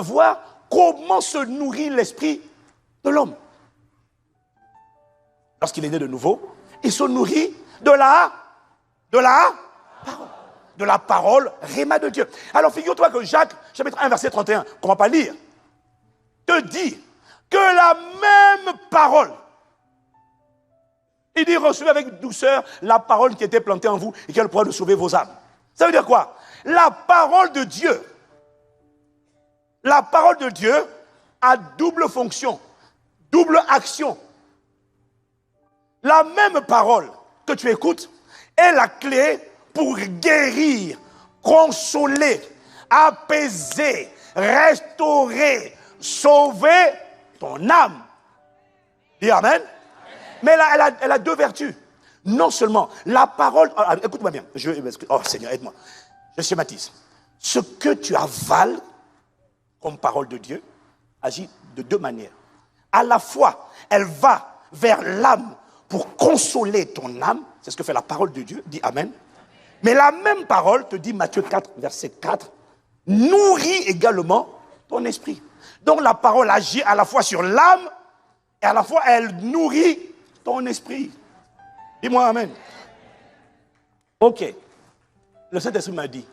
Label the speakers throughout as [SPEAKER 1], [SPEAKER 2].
[SPEAKER 1] voir comment se nourrit l'esprit de l'homme. Lorsqu'il est né de nouveau, il se nourrit de la parole Rhéma de Dieu. Alors figure-toi que Jacques, chapitre 1, verset 31, qu'on ne va pas lire, te dit que la même parole, il dit recevez avec douceur la parole qui était plantée en vous et qui a le pouvoir de sauver vos âmes. Ça veut dire quoi? La parole de Dieu a double fonction, double action. La même parole que tu écoutes est la clé pour guérir, consoler, apaiser, restaurer, sauver ton âme. Dis Amen. Mais elle a deux vertus. Non seulement la parole... écoute-moi bien. Oh Seigneur, aide-moi. Je schématise. Ce que tu avales comme parole de Dieu agit de deux manières. À la fois, elle va vers l'âme pour consoler ton âme. C'est ce que fait la parole de Dieu. Dis Amen. Mais la même parole, te dit Matthieu 4, verset 4, nourrit également ton esprit. Donc la parole agit à la fois sur l'âme et à la fois elle nourrit ton esprit. Dis-moi Amen. Ok. Le Saint-Esprit m'a dit,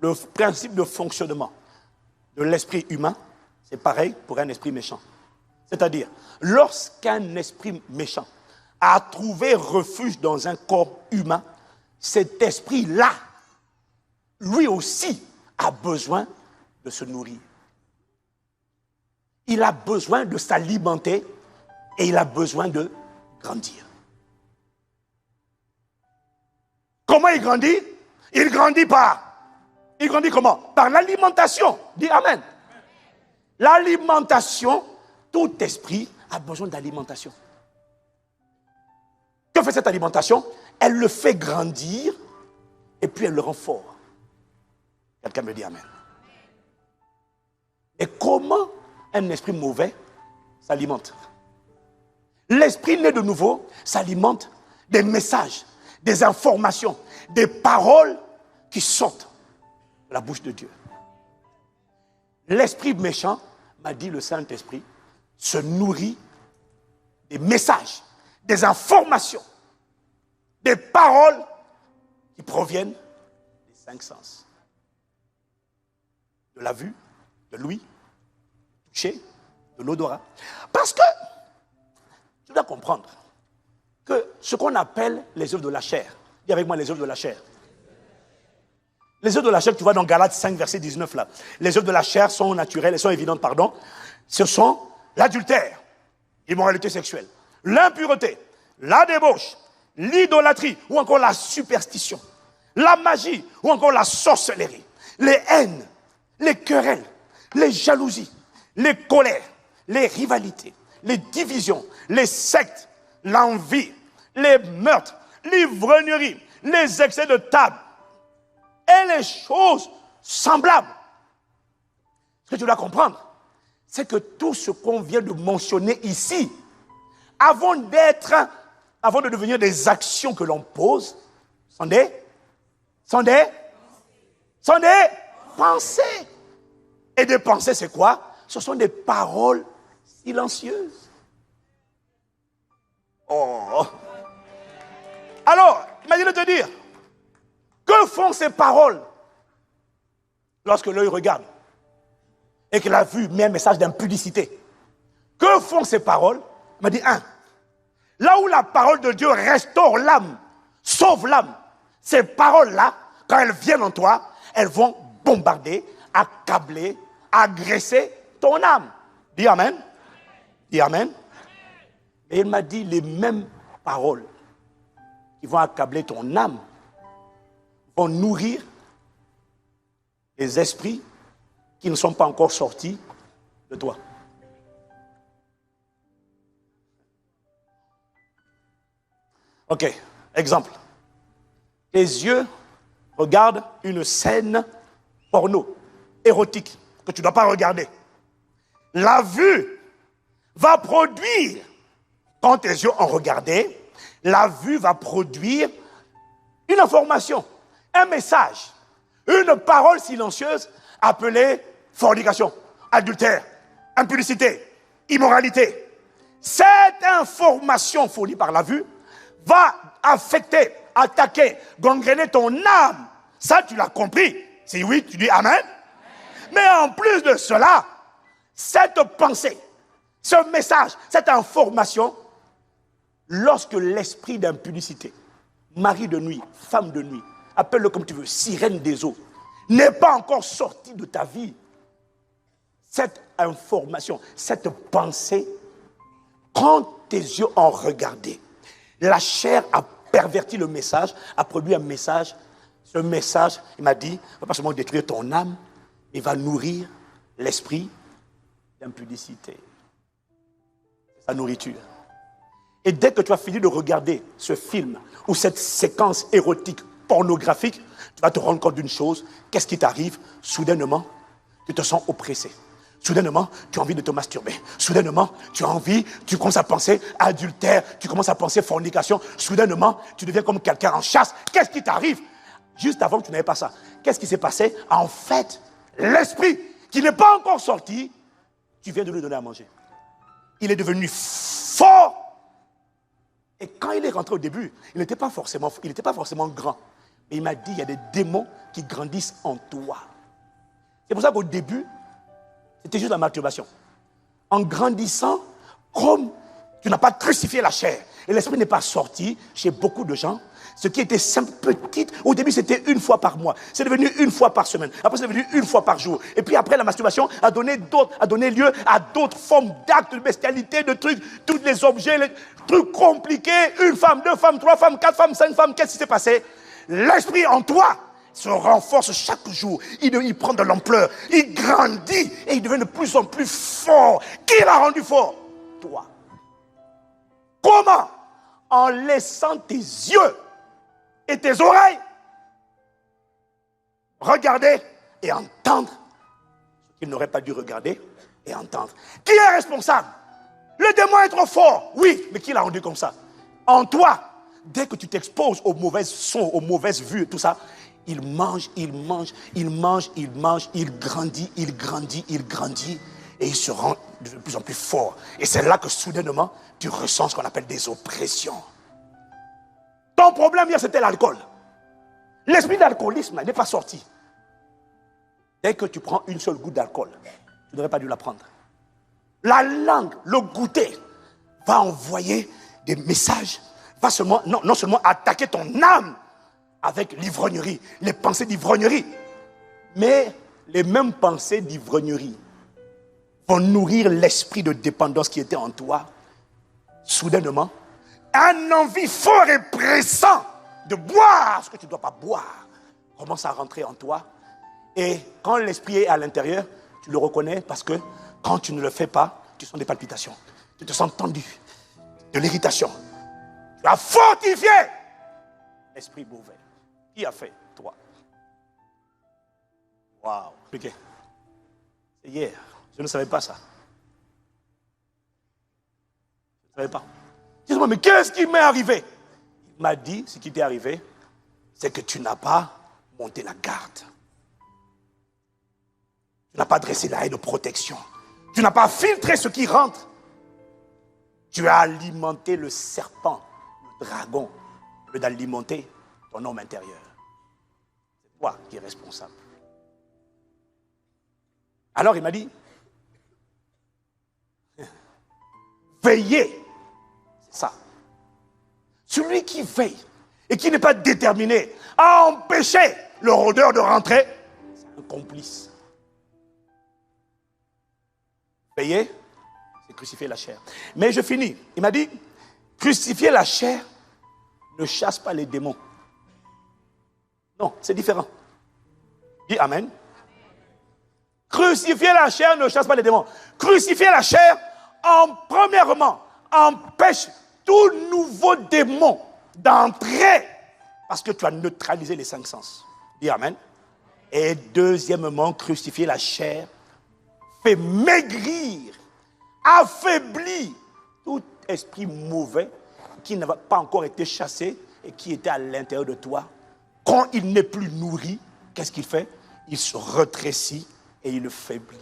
[SPEAKER 1] le principe de fonctionnement de l'esprit humain, c'est pareil pour un esprit méchant. C'est-à-dire, lorsqu'un esprit méchant a trouvé refuge dans un corps humain, cet esprit-là, lui aussi, a besoin de se nourrir. Il a besoin de s'alimenter et il a besoin de grandir. Comment il grandit? Il grandit il grandit comment? Par l'alimentation. Dis Amen. L'alimentation, tout esprit a besoin d'alimentation. Que fait cette alimentation? Elle le fait grandir et puis elle le rend fort. Quelqu'un me dit Amen. Et comment un esprit mauvais s'alimente? L'esprit né de nouveau s'alimente des messages, des informations, des paroles qui sortent de la bouche de Dieu. L'esprit méchant, m'a dit le Saint-Esprit, se nourrit des messages, des informations, des paroles qui proviennent des cinq sens. De la vue, de l'ouïe, du toucher, de l'odorat. Parce que, tu dois comprendre que ce qu'on appelle les œuvres de la chair, dis avec moi les œuvres de la chair. Les œuvres de la chair, tu vois dans Galates 5, verset 19 là. Les œuvres de la chair sont naturelles, elles sont évidentes, pardon. Ce sont l'adultère, l'immoralité sexuelle, l'impureté, la débauche, l'idolâtrie ou encore la superstition, la magie ou encore la sorcellerie, les haines, les querelles, les jalousies, les colères, les rivalités, les divisions, les sectes, l'envie, les meurtres, l'ivrognerie, les excès de table et les choses semblables. Ce que tu dois comprendre, c'est que tout ce qu'on vient de mentionner ici, avant de devenir des actions que l'on pose, sont des pensées. Et des pensées, c'est quoi? Ce sont des paroles silencieuses. Oh. Alors, imagine te dire, que font ces paroles lorsque l'œil regarde et que la vue met un message d'impudicité? Que font ces paroles? Il m'a dit, là où la parole de Dieu restaure l'âme, sauve l'âme, ces paroles-là, quand elles viennent en toi, elles vont bombarder, accabler, agresser ton âme. Dis Amen. Dis Amen. Et il m'a dit les mêmes paroles qui vont accabler ton âme vont nourrir les esprits qui ne sont pas encore sortis de toi. Ok, exemple. Tes yeux regardent une scène porno, érotique, que tu ne dois pas regarder. La vue va produire, quand tes yeux ont regardé, la vue va produire une information, un message, une parole silencieuse appelée fornication, adultère, impudicité, immoralité. Cette information fournie par la vue va affecter, attaquer, gangréner ton âme. Ça, tu l'as compris. Si oui, tu dis Amen. Mais en plus de cela, cette pensée, ce message, cette information, lorsque l'esprit d'impudicité, mari de nuit, femme de nuit, appelle-le comme tu veux, sirène des eaux, n'est pas encore sorti de ta vie, cette information, cette pensée, quand tes yeux ont regardé, la chair a perverti le message, a produit un message. Ce message, il m'a dit, ne va pas seulement détruire ton âme, il va nourrir l'esprit d'impudicité. C'est sa nourriture. Et dès que tu as fini de regarder ce film ou cette séquence érotique, pornographique, tu vas te rendre compte d'une chose. Qu'est-ce qui t'arrive? Soudainement, tu te sens oppressé. Soudainement, tu as envie de te masturber. Soudainement, tu commences à penser adultère, tu commences à penser fornication. Soudainement, tu deviens comme quelqu'un en chasse. Qu'est-ce qui t'arrive? Juste avant que tu n'avais pas ça. Qu'est-ce qui s'est passé? En fait, l'esprit qui n'est pas encore sorti, tu viens de lui donner à manger. Il est devenu fort. Et quand il est rentré au début, il n'était pas forcément grand. Mais il m'a dit, il y a des démons qui grandissent en toi. C'est pour ça qu'au début, c'était juste la masturbation. En grandissant, comme tu n'as pas crucifié la chair, et l'esprit n'est pas sorti chez beaucoup de gens, ce qui était simple, petite, au début c'était une fois par mois, c'est devenu une fois par semaine, après c'est devenu une fois par jour. Et puis après la masturbation a donné lieu à d'autres formes d'actes de bestialité, de trucs, tous les objets, les trucs compliqués, une femme, deux femmes, trois femmes, quatre femmes, cinq femmes, qu'est-ce qui s'est passé? L'esprit en toi se renforce chaque jour, il prend de l'ampleur, il grandit et il devient de plus en plus fort. Qui l'a rendu fort? Toi. Comment? En laissant tes yeux et tes oreilles regarder et entendre ce qu'ils n'auraient pas dû regarder et entendre. Qui est responsable? Le démon est trop fort, oui, mais qui l'a rendu comme ça? En toi. Dès que tu t'exposes aux mauvaises sons, aux mauvaises vues, tout ça, il mange, il grandit, et il se rend de plus en plus fort. Et c'est là que soudainement, tu ressens ce qu'on appelle des oppressions. Ton problème hier, c'était l'alcool. L'esprit d'alcoolisme n'est pas sorti. Dès que tu prends une seule goutte d'alcool, tu n'aurais pas dû la prendre. La langue, le goûter, va envoyer des messages, va non seulement attaquer ton âme avec l'ivrognerie, les pensées d'ivrognerie, mais les mêmes pensées d'ivrognerie vont nourrir l'esprit de dépendance qui était en toi. Soudainement, un envie fort et pressant de boire ce que tu ne dois pas boire commence à rentrer en toi. Et quand l'esprit est à l'intérieur, tu le reconnais parce que quand tu ne le fais pas, tu sens des palpitations. Tu te sens tendu, de l'irritation. Tu as fortifié l'esprit mauvais. Qui a fait? Toi. Waouh. Ok. C'est hier. Je ne savais pas ça. Je ne savais pas. Dis-moi, mais qu'est-ce qui m'est arrivé? Il m'a dit, ce qui t'est arrivé, c'est que tu n'as pas monté la garde. Tu n'as pas dressé la haie de protection. Tu n'as pas filtré ce qui rentre. Tu as alimenté le serpent, le dragon, au lieu d'alimenter ton homme intérieur. C'est toi qui es responsable. Alors il m'a dit, veillez. C'est ça. Celui qui veille et qui n'est pas déterminé à empêcher le rôdeur de rentrer, c'est un complice. Veillez, c'est crucifier la chair. Mais je finis. Il m'a dit, crucifier la chair ne chasse pas les démons. Non, c'est différent. Dis Amen. Crucifier la chair ne chasse pas les démons. Crucifier la chair, premièrement, empêche tout nouveau démon d'entrer parce que tu as neutralisé les 5 sens. Dis Amen. Et deuxièmement, crucifier la chair fait maigrir, affaiblir tout esprit mauvais qui n'a pas encore été chassé et qui était à l'intérieur de toi. Quand il n'est plus nourri, qu'est-ce qu'il fait? Il se rétrécit et il le faiblit.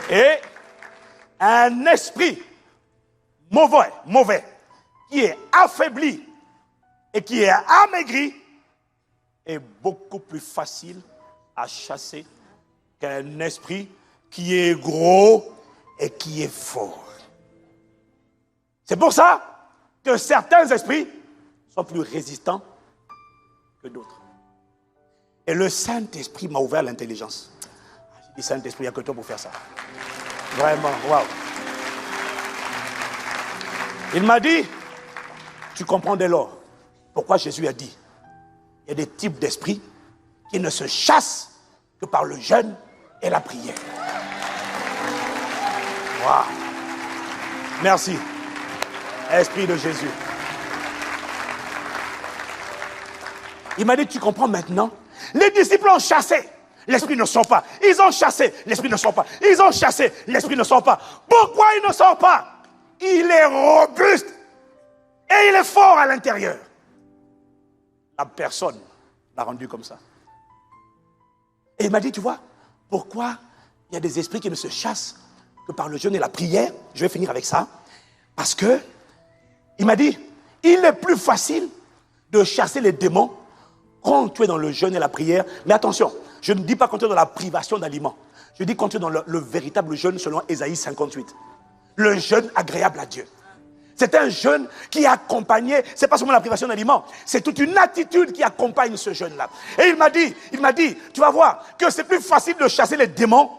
[SPEAKER 1] Et un esprit mauvais, qui est affaibli et qui est amaigri, est beaucoup plus facile à chasser qu'un esprit qui est gros et qui est fort. C'est pour ça que certains esprits sont plus résistants que d'autres. Et le Saint-Esprit m'a ouvert l'intelligence. J'ai dit, Saint-Esprit, il n'y a que toi pour faire ça. Vraiment, waouh. Il m'a dit, tu comprends dès lors pourquoi Jésus a dit, il y a des types d'esprits qui ne se chassent que par le jeûne et la prière. Waouh. Merci. Esprit de Jésus. Il m'a dit, tu comprends maintenant? Les disciples ont chassé, l'esprit ne sort pas. Ils ont chassé, l'esprit ne sort pas. Ils ont chassé, l'esprit ne sort pas. Pourquoi il ne sort pas? Il est robuste et il est fort à l'intérieur. La personne l'a rendu comme ça. Et il m'a dit, tu vois, pourquoi il y a des esprits qui ne se chassent que par le jeûne et la prière? Je vais finir avec ça. Parce que, il m'a dit, il est plus facile de chasser les démons quand tu es dans le jeûne et la prière. Mais attention, je ne dis pas quand tu es dans la privation d'aliments. Je dis quand tu es dans le véritable jeûne selon Ésaïe 58. Le jeûne agréable à Dieu. C'est un jeûne qui accompagnait, c'est pas seulement la privation d'aliments, c'est toute une attitude qui accompagne ce jeûne-là. Et il m'a dit, tu vas voir que c'est plus facile de chasser les démons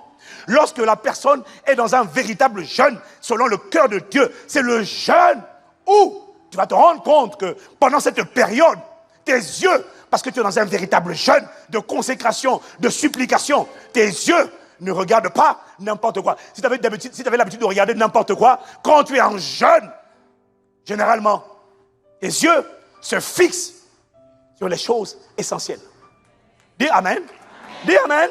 [SPEAKER 1] lorsque la personne est dans un véritable jeûne selon le cœur de Dieu. C'est le jeûne où tu vas te rendre compte que pendant cette période, tes yeux, parce que tu es dans un véritable jeûne de consécration, de supplication, tes yeux ne regardent pas n'importe quoi. Si tu avais l'habitude de regarder n'importe quoi, quand tu es en jeûne, généralement, tes yeux se fixent sur les choses essentielles. Dis Amen. Dis Amen.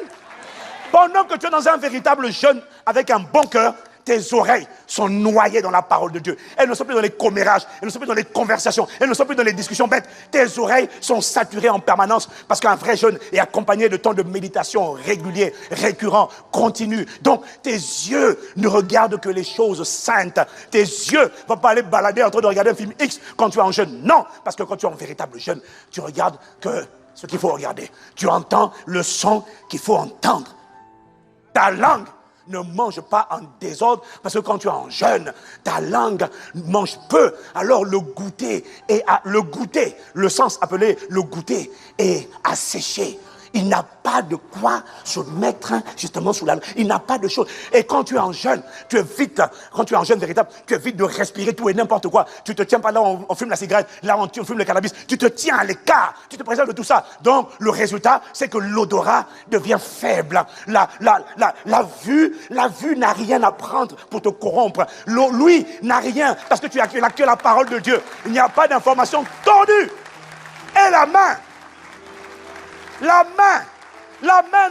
[SPEAKER 1] Pendant que tu es dans un véritable jeûne avec un bon cœur, tes oreilles sont noyées dans la parole de Dieu. Elles ne sont plus dans les commérages, elles ne sont plus dans les conversations, elles ne sont plus dans les discussions bêtes. Tes oreilles sont saturées en permanence parce qu'un vrai jeûne est accompagné de temps de méditation régulier, récurrent, continu. Donc, tes yeux ne regardent que les choses saintes. Tes yeux ne vont pas aller balader en train de regarder un film X quand tu es en jeûne. Non, parce que quand tu es en véritable jeûne, tu regardes que ce qu'il faut regarder. Tu entends le son qu'il faut entendre. Ta langue ne mange pas en désordre, parce que quand tu es en jeûne, ta langue mange peu. Alors le goûter, le sens appelé le goûter, est asséché. Il n'a pas de quoi se mettre justement sous la langue. Il n'a pas de chose. Et quand tu es en jeûne, quand tu es en jeûne véritable, tu évites de respirer tout et n'importe quoi. Tu te tiens pas là, on fume la cigarette, là on fume le cannabis. Tu te tiens à l'écart, tu te préserves de tout ça. Donc le résultat, c'est que l'odorat devient faible. La vue n'a rien à prendre pour te corrompre. L'ouïe n'a rien, parce que tu as que la parole de Dieu. Il n'y a pas d'information tordue. Et la main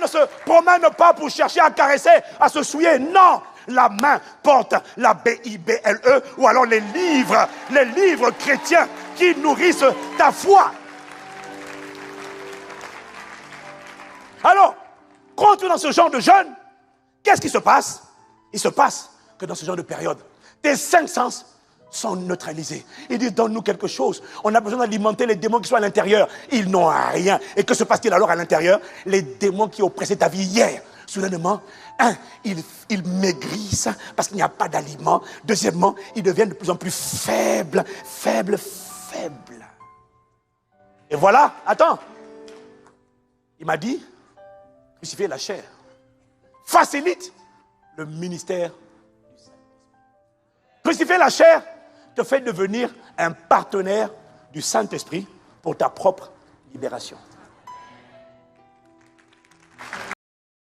[SPEAKER 1] ne se promène pas pour chercher à caresser, à se souiller. Non, la main porte la Bible ou alors les livres chrétiens qui nourrissent ta foi. Alors, quand tu es dans ce genre de jeûne, qu'est-ce qui se passe? Il se passe que dans ce genre de période, tes 5 sens sont neutralisés. Il dit, donne-nous quelque chose. On a besoin d'alimenter les démons qui sont à l'intérieur. Ils n'ont rien. Et que se passe-t-il alors à l'intérieur? Les démons qui oppressaient ta vie hier, soudainement, ils maigrissent parce qu'il n'y a pas d'aliment. Deuxièmement, ils deviennent de plus en plus faibles. Et voilà, attends. Il m'a dit, crucifier la chair facilite le ministère du Saint-Esprit. Crucifier la chair te fait devenir un partenaire du Saint-Esprit pour ta propre libération.